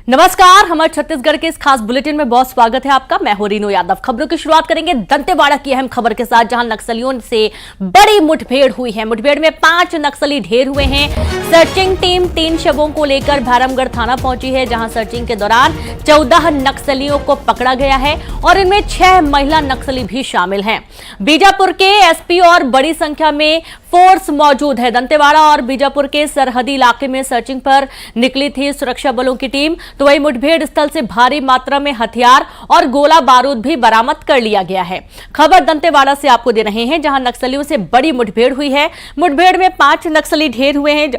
नमस्कार, हमारे छत्तीसगढ़ के इस खास बुलेटिन में बहुत स्वागत है आपका। मैं हूं रीनू यादव। खबरों की शुरुआत करेंगे दंतेवाड़ा की अहम खबर के साथ, जहां नक्सलियों से बड़ी मुठभेड़ हुई है। मुठभेड़ में 5 नक्सली ढेर हुए हैं। सर्चिंग टीम 3 शवों को लेकर भैरमगढ़ थाना पहुंची है, जहां सर्चिंग के दौरान 14 नक्सलियों को पकड़ा गया है और इनमें 6 महिला नक्सली भी शामिल हैं। बीजापुर के एसपी और बड़ी संख्या में फोर्स मौजूद है। दंतेवाड़ा और बीजापुर के सरहदी इलाके में सर्चिंग पर निकली थी सुरक्षा बलों की टीम, तो वही मुठभेड़ स्थल से भारी मात्रा में हथियार और गोला बारूद भी बरामद कर लिया गया है। खबर दंतेवाड़ा से आपको दे रहे हैं, जहां नक्सलियों से बड़ी मुठभेड़ हुई है। मुठभेड़ में 5 नक्सली ढेर हुए हैं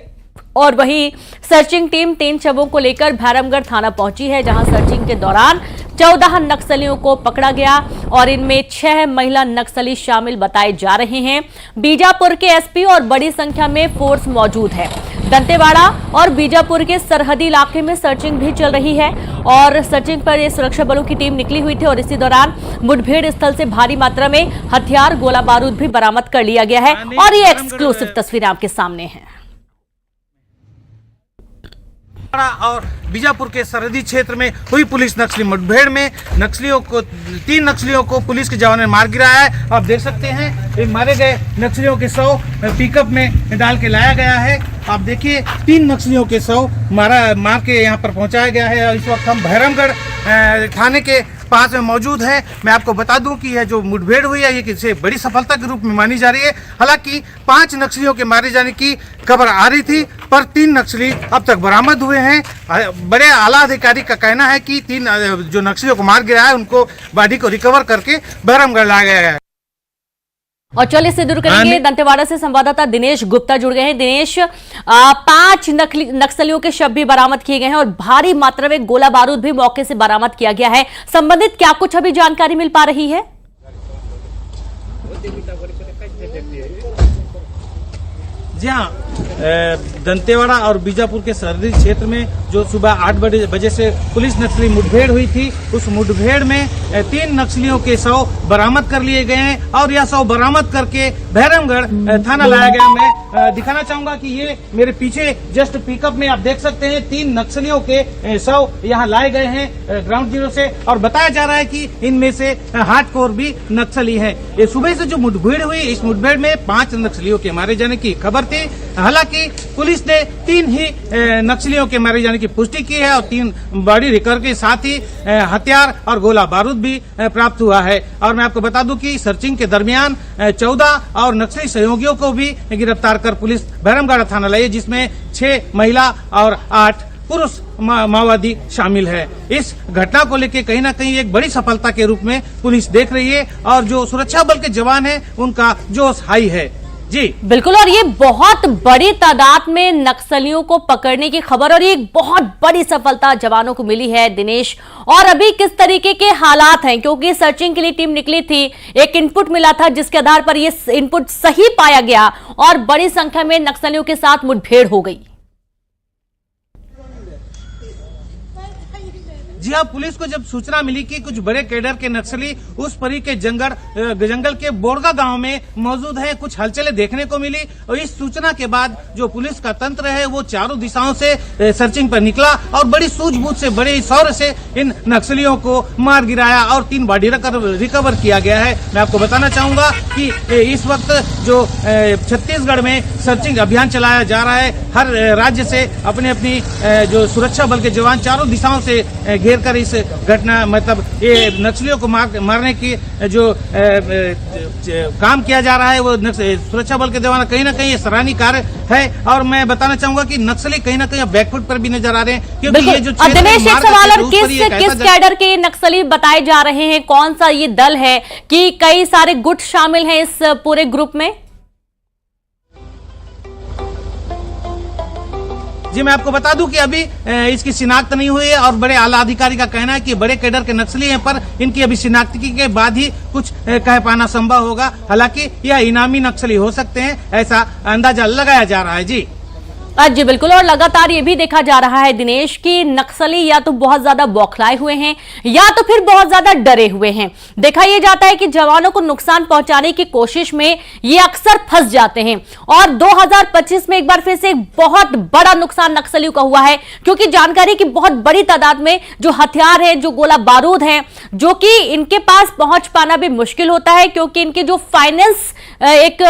और वहीं सर्चिंग टीम 3 शवों को लेकर भैरमगढ़ थाना पहुंची है, जहां सर्चिंग के दौरान 14 नक्सलियों को पकड़ा गया और इनमें 6 महिला नक्सली शामिल बताए जा रहे हैं। बीजापुर के एसपी और बड़ी संख्या में फोर्स मौजूद है। दंतेवाड़ा और बीजापुर के सरहदी इलाके में सर्चिंग भी चल रही है और सर्चिंग पर ये सुरक्षा बलों की टीम निकली हुई थी और इसी दौरान मुठभेड़ स्थल से भारी मात्रा में हथियार गोला बारूद भी बरामद कर लिया गया है और ये एक्सक्लूसिव तस्वीरें आपके सामने हैं। और बीजापुर के सरहदी क्षेत्र में हुई पुलिस नक्सली मुठभेड़ में 3 नक्सलियों को पुलिस के जवानों ने मार गिराया है। आप देख सकते हैं मारे गए नक्सलियों के शव पिकअप में डाल के लाया गया है। आप देखिए 3 नक्सलियों के शव मार के यहाँ पर पहुँचाया गया है और इस वक्त हम भैरमगढ़ थाने के पास में मौजूद है। मैं आपको बता दूं कि यह जो मुठभेड़ हुई है ये किसी बड़ी सफलता के रूप में मानी जा रही है। हालांकि 5 नक्सलियों के मारे जाने की खबर आ रही थी, पर 3 नक्सली अब तक बरामद हुए हैं। बड़े आला अधिकारी का कहना है कि 3 जो नक्सलियों को मार गिराया है उनको बॉडी को रिकवर करके भैरमगढ़ लाया गया है। और चलिए इसे दूर करेंगे, दंतेवाड़ा से संवाददाता दिनेश गुप्ता जुड़ गए हैं। दिनेश, 5 नक्सलियों के शव भी बरामद किए गए हैं और भारी मात्रा में गोला बारूद भी मौके से बरामद किया गया है। संबंधित क्या कुछ अभी जानकारी मिल पा रही है? जी हाँ, दंतेवाड़ा और बीजापुर के सरहदी क्षेत्र में जो सुबह 8 बजे से पुलिस नक्सली मुठभेड़ हुई थी, उस मुठभेड़ में 3 नक्सलियों के शव बरामद कर लिए गए हैं और यह शव बरामद करके भैरमगढ़ थाना लाया गया। मैं दिखाना चाहूंगा कि ये मेरे पीछे जस्ट पिकअप में आप देख सकते हैं 3 नक्सलियों के शव यहाँ लाए गए हैं ग्राउंड जीरो से और बताया जा रहा है कि इनमें से हार्डकोर भी नक्सली है। ये सुबह से जो मुठभेड़ हुई, इस मुठभेड़ में 5 नक्सलियों के मारे जाने की खबर थी। हालांकि पुलिस ने 3 ही नक्सलियों के मारे जाने की पुष्टि की है और 3 बॉडी रिकवर के साथ ही हथियार और गोला बारूद भी प्राप्त हुआ है। और मैं आपको बता दूं कि सर्चिंग के दरमियान 14 और नक्सली सहयोगियों को भी गिरफ्तार कर पुलिस भैरमगढ़ थाना लाई है, जिसमें 6 महिला और 8 पुरुष माओवादी शामिल है। इस घटना को लेकर कहीं न कहीं एक बड़ी सफलता के रूप में पुलिस देख रही है और जो सुरक्षा बल के जवान हैं उनका जोश हाई है। जी बिल्कुल, और ये बहुत बड़ी तादाद में नक्सलियों को पकड़ने की खबर और ये एक बहुत बड़ी सफलता जवानों को मिली है। दिनेश, और अभी किस तरीके के हालात हैं, क्योंकि सर्चिंग के लिए टीम निकली थी, एक इनपुट मिला था जिसके आधार पर ये इनपुट सही पाया गया और बड़ी संख्या में नक्सलियों के साथ मुठभेड़ हो गई। जी हाँ, पुलिस को जब सूचना मिली कि कुछ बड़े कैडर के नक्सली उस परी के जंगल के बोरगा गांव में मौजूद हैं, कुछ हलचलें देखने को मिली और इस सूचना के बाद जो पुलिस का तंत्र है वो चारों दिशाओं से सर्चिंग पर निकला और बड़ी सूझबूझ से, बड़े शौर्य से इन नक्सलियों को मार गिराया और 3 बॉडी रिकवर किया गया है। मैं आपको बताना चाहूंगा कि इस वक्त जो छत्तीसगढ़ में सर्चिंग अभियान चलाया जा रहा है, हर राज्य से अपने अपनी जो सुरक्षा बल के जवान चारों दिशाओं से कर इस घटना मतलब ये नक्सलियों को मारने की जो काम किया जा रहा है वो सुरक्षा बल के जवान कहीं ना कहीं ये सराहनीय कार्य है। और मैं बताना चाहूंगा कि नक्सली कहीं ना कहीं बैकफुट पर भी नजर आ रहे हैं, क्योंकि ये जो दिनेश, एक सवाल और किस कैडर के नक्सली बताए जा रहे हैं, कौन सा ये दल है कि कई सारे गुट शामिल हैं इस पूरे ग्रुप में? जी मैं आपको बता दूं कि अभी इसकी शिनाख्त नहीं हुई है और बड़े आला अधिकारी का कहना है कि बड़े कैडर के नक्सली हैं, पर इनकी अभी शिनाख्त के बाद ही कुछ कह पाना संभव होगा। हालांकि यह इनामी नक्सली हो सकते हैं, ऐसा अंदाजा लगाया जा रहा है। जी जी बिल्कुल। और लगातार ये भी देखा जा रहा है दिनेश कि नक्सली या तो बहुत ज्यादा बौखलाए हुए हैं या तो फिर बहुत ज्यादा डरे हुए हैं। देखा यह जाता है कि जवानों को नुकसान पहुंचाने की कोशिश में ये अक्सर फंस जाते हैं। और 2025 में एक बार फिर से एक बहुत बड़ा नुकसान नक्सलियों का हुआ है, क्योंकि जानकारी की बहुत बड़ी तादाद में जो हथियार है, जो गोला बारूद है, जो कि इनके पास पहुंच पाना भी मुश्किल होता है, क्योंकि इनकी जो फाइनेंस एक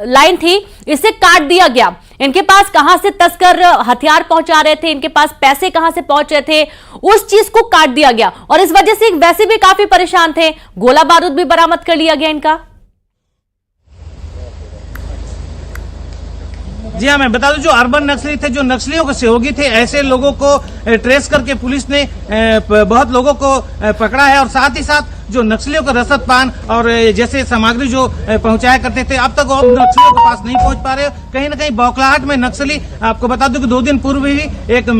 लाइन थी इसे काट दिया गया। इनके पास कहां से तस्कर हथियार पहुंचा रहे थे, इनके पास पैसे कहां से पहुंच रहे थे, उस चीज को काट दिया गया और इस वजह से वैसे भी काफी परेशान थे। गोला बारूद भी बरामद कर लिया गया इनका। जी हाँ, मैं बता दूं, जो अर्बन नक्सली थे, जो नक्सलियों के सहयोगी थे, ऐसे लोगों को ट्रेस करके पुलिस ने बहुत लोगों को पकड़ा है। और साथ ही साथ जो नक्सलियों का रसद पान और जैसे सामग्री जो पहुंचाया करते थे, अब तक वो नक्सलियों के पास नहीं पहुंच पा रहे। कहीं ना कहीं बौखलाहट में नक्सली, आपको बता दूं कि 2 दिन पूर्व ही एक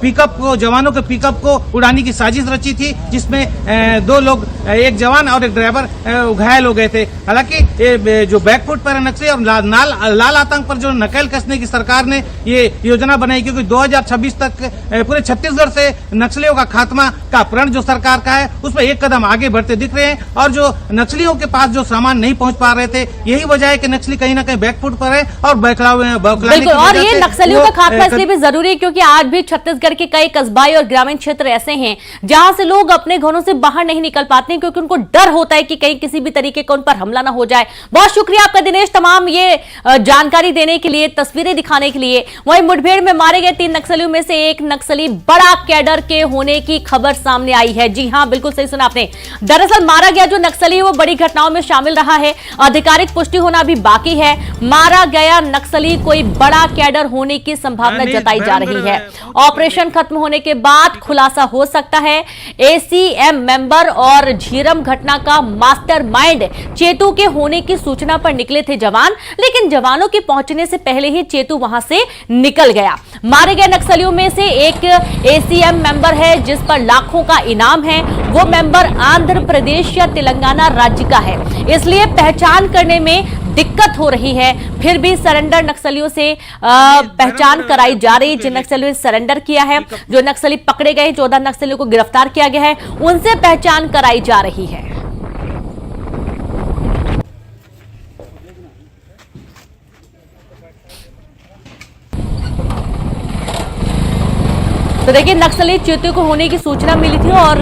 पिकअप को, जवानों के पिकअप को उड़ाने की साजिश रची थी, जिसमें 2 लोग, एक जवान और एक ड्राइवर घायल हो गए थे। हालांकि जो बैकफुट पर नक्सली और लाल आतंक पर जो नकेल कसने की सरकार ने ये योजना बनाई, क्योंकि 2026 तक पूरे छत्तीसगढ़ से नक्सलियों का खात्मा का प्रण जो सरकार का है, उसमें एक कदम आगे बढ़ते दिख रहे हैं। और जो नक्सलियों के पास जो सामान नहीं पहुंच पा रहे थे, यही वजह है कि नक्सली कहीं ना कहीं बैकफुट पर है और बिल्कुल। और ये नक्सलियों का खात्मा इसलिए भी जरूरी है क्योंकि आज भी छत्तीसगढ़ के कई कस्बाई और ग्रामीण क्षेत्र ऐसे हैं जहां से लोग अपने घरों से बाहर नहीं निकल पाते हैं, क्योंकि उनको डर होता है कि कहीं किसी भी तरीके का उन पर हमला ना हो जाए। बहुत शुक्रिया आपका दिनेश, तमाम ये जानकारी देने के लिए, तस्वीरें दिखाने के लिए। वहीं मुठभेड़ में मारे गए 3 नक्सलियों में से एक नक्सली बड़ा कैडर के होने की खबर सामने आई है। जी हां, बिल्कुल सही सुना आपने। दरअसल मारा गया जो नक्सली है वो बड़ी घटनाओं में शामिल रहा है। आधिकारिक पुष्टि होना भी बाकी है। मारा गया नक्सली कोई बड़ा कैडर होने की संभावना जताई जा रही है। ऑपरेशन खत्म होने के बाद खुलासा हो सकता है। एसीएम मेंबर और झीरम घटना का मास्टरमाइंड चेतू के होने की सूचना पर निकले थे जवान, लेकिन जवानों के पहुंचने से पहले ही चेतू वहां से निकल गया। मारे गए नक्सलियों में से एक एसीएम मेंबर है जिस पर लाखों का इनाम है। वो मेंबर आंध्र प्रदेश या तेलंगाना राज्य का है, इसलिए पहचान करने में दिक्कत हो रही है। फिर भी सरेंडर नक्सलियों से पहचान कराई जा रही। जिन नक्सलियों ने सरेंडर किया है, जो नक्सली पकड़े गए, 14 नक्सलियों को गिरफ्तार किया गया है, उनसे पहचान कराई जा रही है। तो देखिए, नक्सली चेतू को होने की सूचना मिली थी और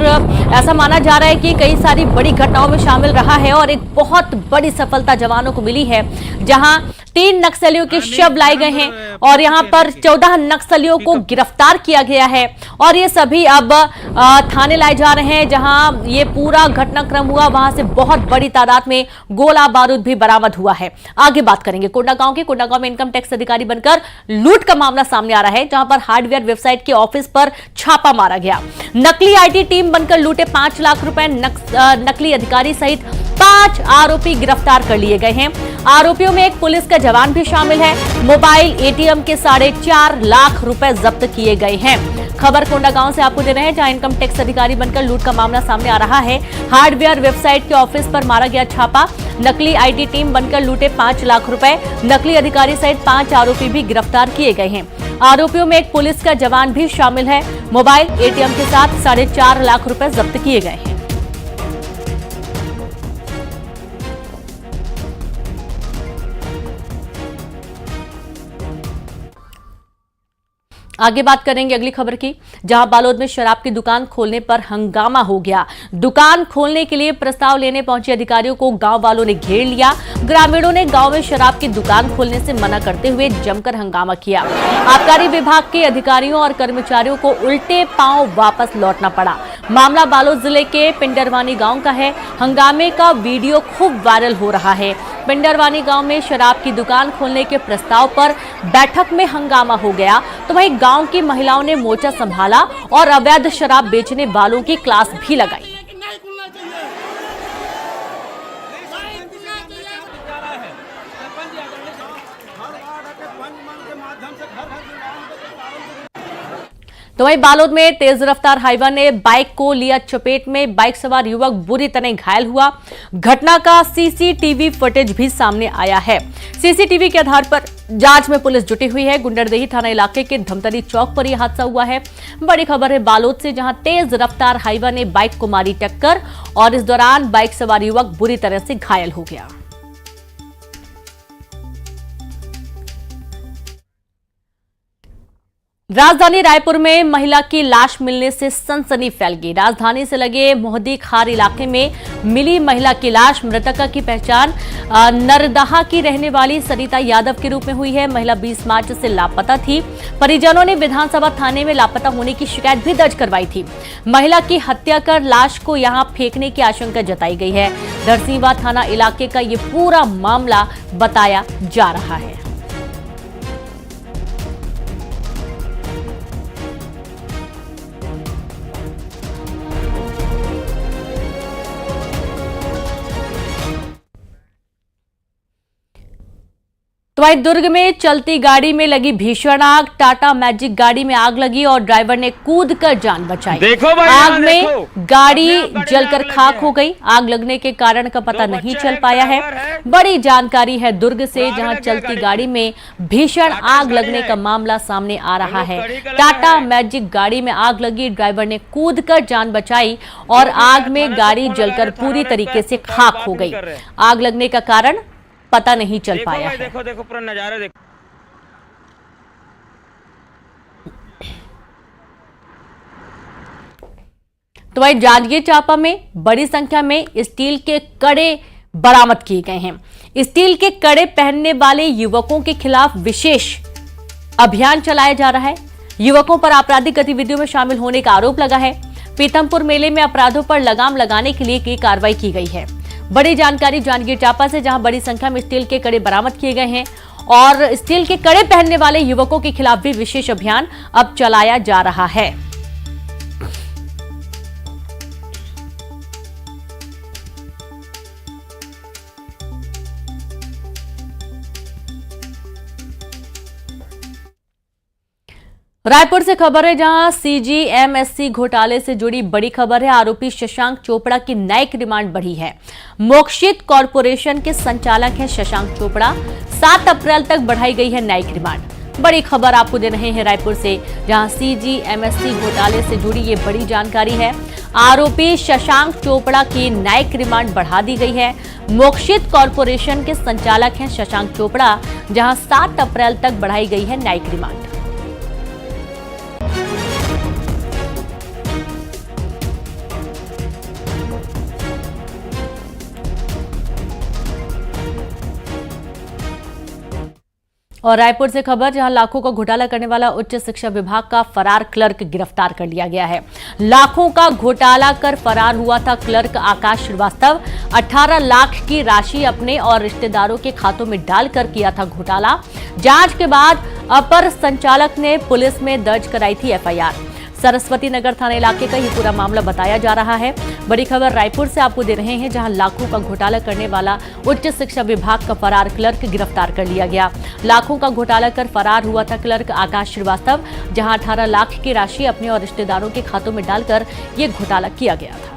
ऐसा माना जा रहा है कि कई सारी बड़ी घटनाओं में शामिल रहा है और एक बहुत बड़ी सफलता जवानों को मिली है, जहां 3 नक्सलियों के शव लाए गए हैं और यहां पर 14 नक्सलियों को गिरफ्तार किया गया है और ये सभी अब थाने लाए जा रहे हैं। जहां ये पूरा घटनाक्रम हुआ, वहां से बहुत बड़ी तादाद में गोला बारूद भी बरामद हुआ है। आगे बात करेंगे कोंडागांव में इनकम टैक्स अधिकारी बनकर लूट का मामला सामने आ रहा है, जहां पर हार्डवेयर वेबसाइट के ऑफिस पर छापा मारा गया। नकली आईटी टीम बनकर लूटे 5 लाख रुपए। नकली अधिकारी सहित 5 आरोपी गिरफ्तार कर लिए गए हैं। आरोपियों में एक पुलिस का जवान भी शामिल है। मोबाइल, एटीएम के 4.5 लाख रुपए जब्त किए गए हैं। खबर कोंडागांव से आपको दे रहे हैं, जहां इनकम टैक्स अधिकारी बनकर लूट का मामला सामने आ रहा है। हार्डवेयर वेबसाइट के ऑफिस पर मारा गया छापा। नकली आईटी टीम बनकर लूटे 5 लाख रुपए। नकली अधिकारी सहित 5 आरोपी भी गिरफ्तार किए गए हैं। आरोपियों में एक पुलिस का जवान भी शामिल है। मोबाइल, एटीएम के साथ 4.5 लाख रुपए जब्त किए गए हैं। आगे बात करेंगे अगली खबर की, जहां बालोद में शराब की दुकान खोलने पर हंगामा हो गया। दुकान खोलने के लिए प्रस्ताव लेने पहुंचे अधिकारियों को गांव वालों ने घेर लिया। ग्रामीणों ने गांव में शराब की दुकान खोलने से मना करते हुए जमकर हंगामा किया। आबकारी विभाग के अधिकारियों और कर्मचारियों को उल्टे पांव वापस लौटना पड़ा। मामला बालोद जिले के पिंडरवानी गांव का है। हंगामे का वीडियो खूब वायरल हो रहा है। पिंडरवानी गांव में शराब की दुकान खोलने के प्रस्ताव पर बैठक में हंगामा हो गया, तो वहीं गांव की महिलाओं ने मोर्चा संभाला और अवैध शराब बेचने वालों की क्लास भी लगाई। तो वहीं बालोद में तेज रफ्तार हाईवा ने बाइक को लिया चपेट में। बाइक सवार युवक बुरी तरह घायल हुआ। घटना का सीसीटीवी फुटेज भी सामने आया है। सीसीटीवी के आधार पर जांच में पुलिस जुटी हुई है। गुंडरदेही थाना इलाके के धमतरी चौक पर यह हादसा हुआ है। बड़ी खबर है बालोद से, जहां तेज रफ्तार हाईवा ने बाइक को मारी टक्कर और इस दौरान बाइक सवार युवक बुरी तरह से घायल हो गया। राजधानी रायपुर में महिला की लाश मिलने से सनसनी फैल गई। राजधानी से लगे मोहदी खार इलाके में मिली महिला की लाश। मृतका की पहचान नरदहा की रहने वाली सरिता यादव के रूप में हुई है। महिला 20 मार्च से लापता थी। परिजनों ने विधानसभा थाने में लापता होने की शिकायत भी दर्ज करवाई थी। महिला की हत्या कर लाश को यहां फेंकने की आशंका जताई गई है। धरसींवा थाना इलाके का ये पूरा मामला बताया जा रहा है। तो वहीं दुर्ग में चलती गाड़ी में लगी भीषण आग। टाटा मैजिक गाड़ी में आग लगी और ड्राइवर ने कूदकर जान बचाई। आग में गाड़ी जलकर खाक हो गई। आग लगने के कारण का पता नहीं चल पाया है। बड़ी जानकारी है दुर्ग से, जहां चलती गाड़ी में भीषण आग लगने का मामला सामने आ रहा है। टाटा मैजिक गाड़ी में आग लगी, ड्राइवर ने कूदकर जान बचाई और आग में गाड़ी जलकर पूरी तरीके से खाक हो गई। आग लगने का कारण पता नहीं चल पाया है। देखो देखो पूरा नजारा देखो। तो वहीं जांजगीर चांपा में बड़ी संख्या में स्टील के कड़े बरामद किए गए हैं। स्टील के कड़े पहनने वाले युवकों के खिलाफ विशेष अभियान चलाया जा रहा है। युवकों पर आपराधिक गतिविधियों में शामिल होने का आरोप लगा है। पीतमपुर मेले में अपराधों पर लगाम लगाने के लिए की कार्रवाई की गई है। बड़ी जानकारी जांजगीर चांपा से, जहां बड़ी संख्या में स्टील के कड़े बरामद किए गए हैं और स्टील के कड़े पहनने वाले युवकों के खिलाफ भी विशेष अभियान अब चलाया जा रहा है। रायपुर से खबर है, जहां सीजीएमएससी घोटाले से जुड़ी बड़ी खबर है। आरोपी शशांक चोपड़ा की न्यायिक रिमांड बढ़ी है। मोक्षित कॉरपोरेशन के संचालक हैं शशांक चोपड़ा। 7 अप्रैल तक बढ़ाई गई है न्यायिक रिमांड। बड़ी खबर आपको दे रहे हैं रायपुर से, जहां सीजीएमएससी घोटाले से जुड़ी ये बड़ी जानकारी है। आरोपी शशांक चोपड़ा की न्यायिक रिमांड बढ़ा दी गई है। मोक्षित कॉरपोरेशन के संचालक हैं शशांक चोपड़ा, जहां 7 अप्रैल तक बढ़ाई गई है न्यायिक रिमांड। और रायपुर से खबर, जहां लाखों का घोटाला करने वाला उच्च शिक्षा विभाग का फरार क्लर्क गिरफ्तार कर लिया गया है। लाखों का घोटाला कर फरार हुआ था क्लर्क आकाश श्रीवास्तव। 18 लाख की राशि अपने और रिश्तेदारों के खातों में डालकर किया था घोटाला। जांच के बाद अपर संचालक ने पुलिस में दर्ज कराई थी एफआईआर। सरस्वती नगर थाना इलाके का ये पूरा मामला बताया जा रहा है। बड़ी खबर रायपुर से आपको दे रहे हैं, जहां लाखों का घोटाला करने वाला उच्च शिक्षा विभाग का फरार क्लर्क गिरफ्तार कर लिया गया। लाखों का घोटाला कर फरार हुआ था क्लर्क आकाश श्रीवास्तव, जहां 18 लाख की राशि अपने और रिश्तेदारों के खातों में डालकर ये घोटाला किया गया था।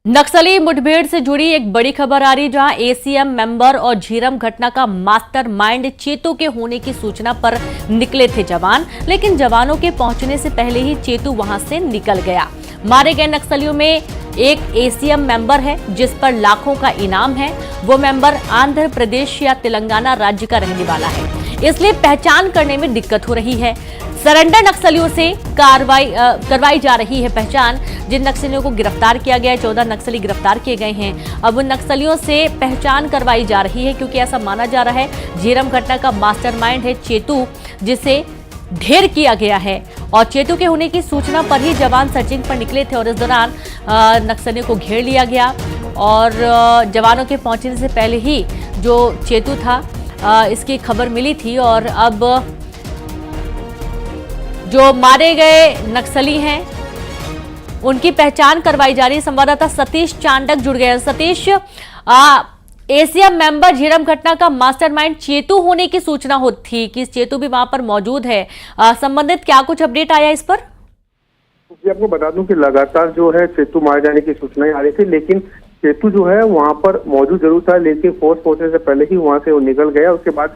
नक्सली मुठभेड़ से जुड़ी एक बड़ी खबर आ रही, जहां एसीएम मेंबर और झीरम घटना का मास्टरमाइंड चेतू के होने की सूचना पर निकले थे जवान, लेकिन जवानों के पहुंचने से पहले ही चेतू वहां से निकल गया। मारे गए नक्सलियों में एक एसीएम मेंबर है, जिस पर लाखों का इनाम है। वो मेंबर आंध्र प्रदेश या तेलंगाना राज्य का रहने वाला है, इसलिए पहचान करने में दिक्कत हो रही है। सरेंडर नक्सलियों से करवाई जा रही है पहचान। जिन नक्सलियों को गिरफ्तार किया गया है, 14 नक्सली गिरफ्तार किए गए हैं। अब उन नक्सलियों से पहचान करवाई जा रही है, क्योंकि ऐसा माना जा रहा है झीरम घटना का मास्टरमाइंड है चेतू, जिसे ढेर किया गया है। और चेतू के होने की सूचना पर ही जवान सर्चिंग पर निकले थे और इस दौरान नक्सलियों को घेर लिया गया। और जवानों के पहुंचने से पहले ही जो चेतू था, इसकी खबर मिली थी। और अब जो मारे गए नक्सली हैं, उनकी पहचान करवाई जा रही है। संवाददाता सतीश चांडक जुड़ गए हैं। सतीश, एसीएम मेंबर झीरम घटना का मास्टरमाइंड चेतू होने की सूचना थी कि चेतू भी वहां पर मौजूद है। संबंधित क्या कुछ अपडेट आया इस पर? जी, आपको बता दूं कि लगातार जो है चेतू मारे जाने की सूचनाएं आ रही थी, लेकिन चेतू जो है वहां पर मौजूद जरूर था, लेकिन फोर्स पहुंचने से पहले ही वहां से वो निकल गया। उसके बाद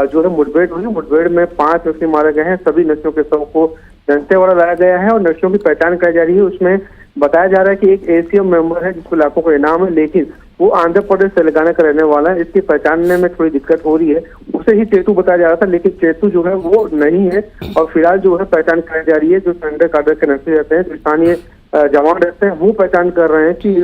जो है मुठभेड़ हुई, मुठभेड़ में 5 नक्सली मारे गए हैं। सभी नक्सलियों के शव को दंतेवाड़ा लाया गया है और नक्सलियों की पहचान कराई जा रही है। उसमें बताया जा रहा है कि एक एसीएम मेंबर है जिसको लाखों का इनाम है, लेकिन वो आंध्र प्रदेश तेलंगाना का रहने वाला है। इसकी पहचानने में थोड़ी दिक्कत हो रही है। उसे ही चेतू बताया जा रहा था, लेकिन चेतू जो है वो नहीं है और फिलहाल जो है पहचान कराई जा रही है। जो संडे काडर के नक्सली रहते हैं, जो स्थानीय जवान रहते हैं, वो पहचान कर रहे हैं कि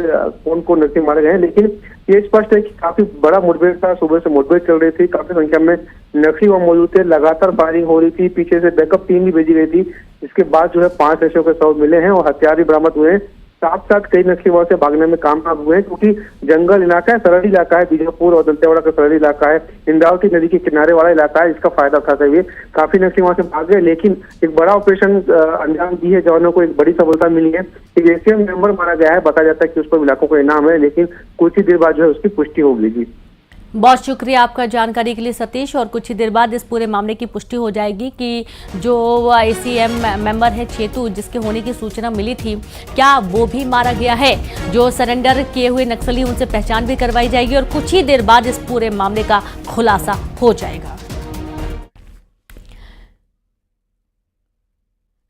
कौन कौन नक्सली मारे गए हैं। लेकिन ये स्पष्ट है कि काफी बड़ा मुठभेड़ था, सुबह से मुठभेड़ चल रही थी, काफी संख्या में नक्सली वहां मौजूद थे, लगातार फायरिंग हो रही थी, पीछे से बैकअप टीम भी भेजी गई थी। इसके बाद जो है 5 नक्सलियों के शव मिले हैं और हथियार भी बरामद हुए हैं। साथ साथ कई नक्सली वहां से भागने में कामयाब हुए हैं, क्योंकि जंगल इलाका है, सरहदी इलाका है, बीजापुर और दंतेवाड़ा का सरहदी इलाका है, इंद्रावती नदी के किनारे वाला इलाका है। इसका फायदा उठाते हुए काफी नक्सली वहां से भाग गए, लेकिन एक बड़ा ऑपरेशन अंजाम दी है जवानों को, एक बड़ी सफलता मिली है। एक एसीएम मेंबर मारा गया है, बताया जाता है कि उस पर इलाकों का इनाम है, लेकिन कुछ ही देर बाद जो है उसकी पुष्टि होगी। जी बहुत शुक्रिया आपका जानकारी के लिए सतीश। और कुछ ही देर बाद इस पूरे मामले की पुष्टि हो जाएगी कि जो एसीएम मेंबर है चेतू, जिसके होने की सूचना मिली थी, क्या वो भी मारा गया है। जो सरेंडर किए हुए नक्सली, उनसे पहचान भी करवाई जाएगी और कुछ ही देर बाद इस पूरे मामले का खुलासा हो जाएगा।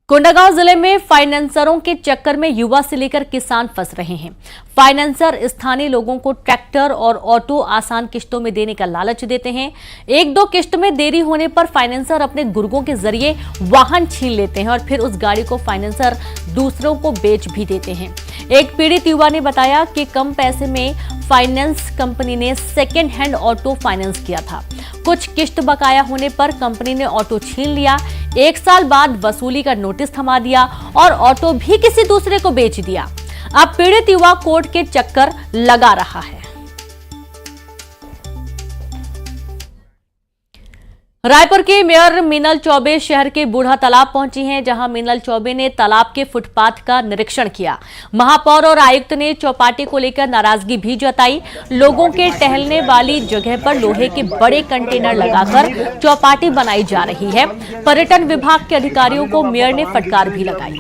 कोंडागांव जिले में फाइनेंसरों के चक्कर में युवा से लेकर किसान फंस रहे हैं। फाइनेंसर स्थानीय लोगों को ट्रैक्टर और ऑटो आसान किश्तों में देने का लालच देते हैं। 1-2 किश्त में देरी होने पर फाइनेंसर अपने गुर्गों के जरिए वाहन छीन लेते हैं और फिर उस गाड़ी को फाइनेंसर दूसरों को बेच भी देते हैं। एक पीड़ित युवा ने बताया कि कम पैसे में फाइनेंस कंपनी ने सेकेंड हैंड ऑटो फाइनेंस किया था। कुछ किश्त बकाया होने पर कंपनी ने ऑटो छीन लिया। 1 साल बाद वसूली का नोटिस थमा दिया और ऑटो भी किसी दूसरे को बेच दिया। अब पीड़ित युवा कोर्ट के चक्कर लगा रहा है। रायपुर के मेयर मीनल चौबे शहर के बूढ़ा तालाब पहुंची हैं, जहां मीनल चौबे ने तालाब के फुटपाथ का निरीक्षण किया। महापौर और आयुक्त ने चौपाटी को लेकर नाराजगी भी जताई। लोगों के टहलने वाली जगह पर लोहे के बड़े कंटेनर लगाकर चौपाटी बनाई जा रही है। पर्यटन विभाग के अधिकारियों को मेयर ने फटकार भी लगाई।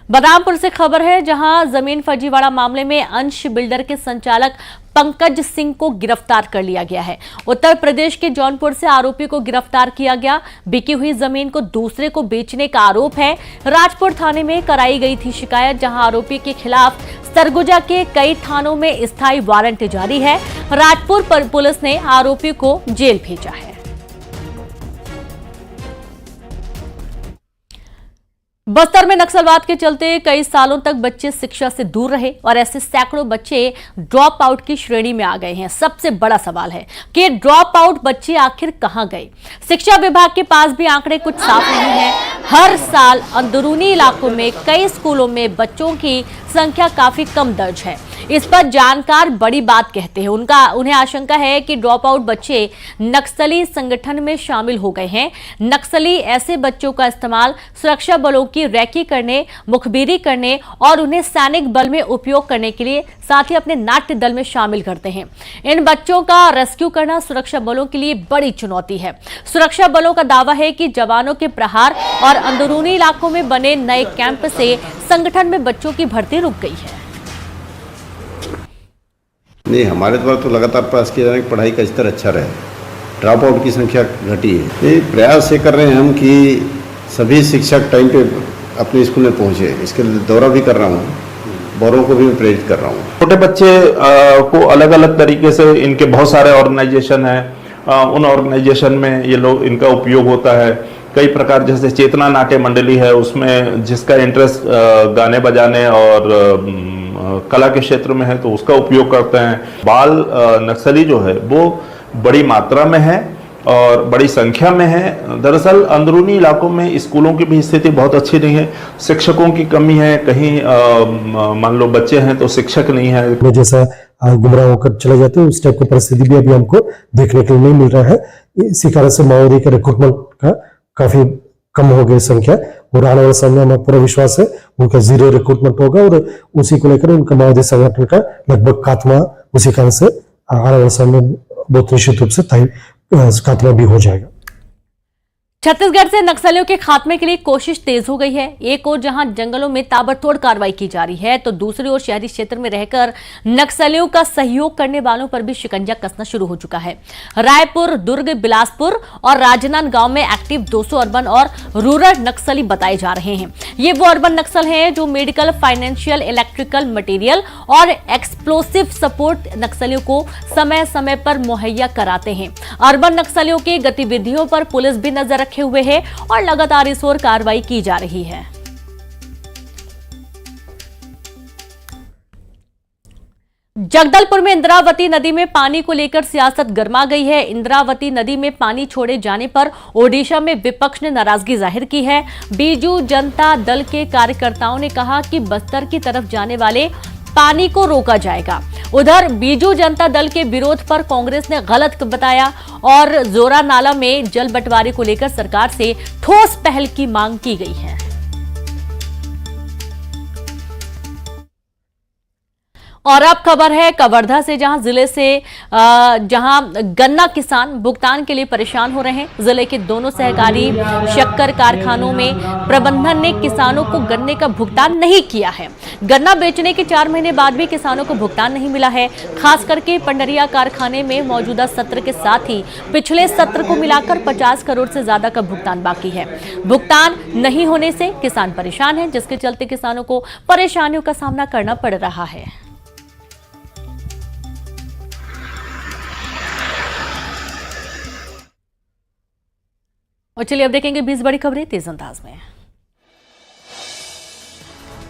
बदामपुर से खबर है, जहां जमीन फर्जीवाड़ा मामले में अंश बिल्डर के संचालक पंकज सिंह को गिरफ्तार कर लिया गया है। उत्तर प्रदेश के जौनपुर से आरोपी को गिरफ्तार किया गया। बिकी हुई जमीन को दूसरे को बेचने का आरोप है। राजपुर थाने में कराई गई थी शिकायत, जहां आरोपी के खिलाफ सरगुजा के कई थानों में स्थायी वारंट जारी है। राजपुर पर पुलिस ने आरोपी को जेल भेजा है। बस्तर में नक्सलवाद के चलते कई सालों तक बच्चे शिक्षा से दूर रहे और ऐसे सैकड़ों बच्चे ड्रॉप आउट की श्रेणी में आ गए हैं। सबसे बड़ा सवाल है कि ड्रॉप आउट बच्चे आखिर कहां गए। शिक्षा विभाग के पास भी आंकड़े कुछ साफ नहीं है। हर साल अंदरूनी इलाकों में कई स्कूलों में बच्चों की संख्या काफी कम दर्ज है। इस पर जानकार बड़ी बात कहते हैं। उन्हें आशंका है कि ड्रॉप आउट बच्चे नक्सली संगठन में शामिल हो गए हैं। नक्सली ऐसे बच्चों का इस्तेमाल सुरक्षा बलों की रैकी करने, मुखबिरी करने और उन्हें सैनिक बल में उपयोग करने के लिए, साथ ही अपने नाट्य दल में शामिल करते हैं। इन बच्चों का रेस्क्यू करना सुरक्षा बलों के लिए बड़ी चुनौती है। सुरक्षा बलों का दावा है कि जवानों के प्रहार और अंदरूनी इलाकों में बने नए कैंप से संगठन में बच्चों की भर्ती रुक गई है। नहीं, हमारे द्वारा तो लगातार प्रयास किया जा रहा है कि पढ़ाई का स्तर अच्छा रहे, ड्रॉप आउट की संख्या घटी है। ये प्रयास ये कर रहे हैं हम कि सभी शिक्षक टाइम पे अपने स्कूल में पहुंचे। इसके लिए दौरा भी कर रहा हूँ, बड़ों को भी मैं प्रेरित कर रहा हूँ। छोटे बच्चे को अलग अलग तरीके से, इनके बहुत सारे ऑर्गेनाइजेशन हैं, उन ऑर्गेनाइजेशन में ये लोग, इनका उपयोग होता है। कई प्रकार, जैसे चेतना नाट्य मंडली है, उसमें जिसका इंटरेस्ट गाने बजाने और कला के क्षेत्र में है तो उसका उपयोग करते हैं। बाल नक्सली जो है वो बड़ी मात्रा में है और बड़ी संख्या में है। दरअसल अंदरूनी इलाकों में स्कूलों की भी स्थिति बहुत अच्छी नहीं है, शिक्षकों की कमी है। कहीं मान लो बच्चे हैं तो शिक्षक नहीं है, जैसा गुमराह होकर चले जाते हैं, उस टाइप की परिस्थिति भी अभी हमको देखने के लिए नहीं मिल रहा है। इसी कारण से माओवादी के रिक्रूटमेंट का काफी कम हो गई संख्या, और आने वाले समय में पूरा विश्वास है उनका 0 रिक्रूटमेंट होगा और उसी को लेकर उनका माओवादी संगठन का लगभग खात्मा उसी कारण से आने वाले समय में बहुत निश्चित रूप से खात्मा भी हो जाएगा। छत्तीसगढ़ से नक्सलियों के खात्मे के लिए कोशिश तेज हो गई है। एक ओर जहां जंगलों में ताबड़तोड़ कार्रवाई की जा रही है, तो दूसरी ओर शहरी क्षेत्र में रहकर नक्सलियों का सहयोग करने वालों पर भी शिकंजा कसना शुरू हो चुका है। रायपुर, दुर्ग, बिलासपुर और राजनांदगांव में एक्टिव 200 अर्बन और रूरल नक्सली बताए जा रहे हैं। ये वो अर्बन नक्सल हैं जो मेडिकल, फाइनेंशियल, इलेक्ट्रिकल मटेरियल और एक्सप्लोसिव सपोर्ट नक्सलियों को समय समय पर मुहैया कराते हैं। अर्बन नक्सलियों की गतिविधियों पर पुलिस भी नजर रखे हुए है और लगातार इस ओर कार्रवाई की जा रही है। जगदलपुर में इंद्रावती नदी में पानी को लेकर सियासत गर्मा गई है। इंद्रावती नदी में पानी छोड़े जाने पर ओडिशा में विपक्ष ने नाराजगी जाहिर की है। बीजू जनता दल के कार्यकर्ताओं ने कहा कि बस्तर की तरफ जाने वाले पानी को रोका जाएगा। उधर बीजू जनता दल के विरोध पर कांग्रेस ने गलत बताया और जोरा नाला में जल बंटवारे को लेकर सरकार से ठोस पहल की मांग की गई है। और अब खबर है कवर्धा से, जहां जिले से जहां गन्ना किसान भुगतान के लिए परेशान हो रहे हैं। जिले के दोनों सहकारी शक्कर कारखानों में प्रबंधन ने किसानों को गन्ने का भुगतान नहीं किया है। गन्ना बेचने के 4 महीने बाद भी किसानों को भुगतान नहीं मिला है। खास करके पंडरिया कारखाने में मौजूदा सत्र के साथ ही पिछले सत्र को मिलाकर 50 करोड़ से ज्यादा का भुगतान बाकी है। भुगतान नहीं होने से किसान परेशान हैं, जिसके चलते किसानों को परेशानियों का सामना करना पड़ रहा है। और चलिए अब देखेंगे 20 बड़ी खबरें तेज अंदाज में।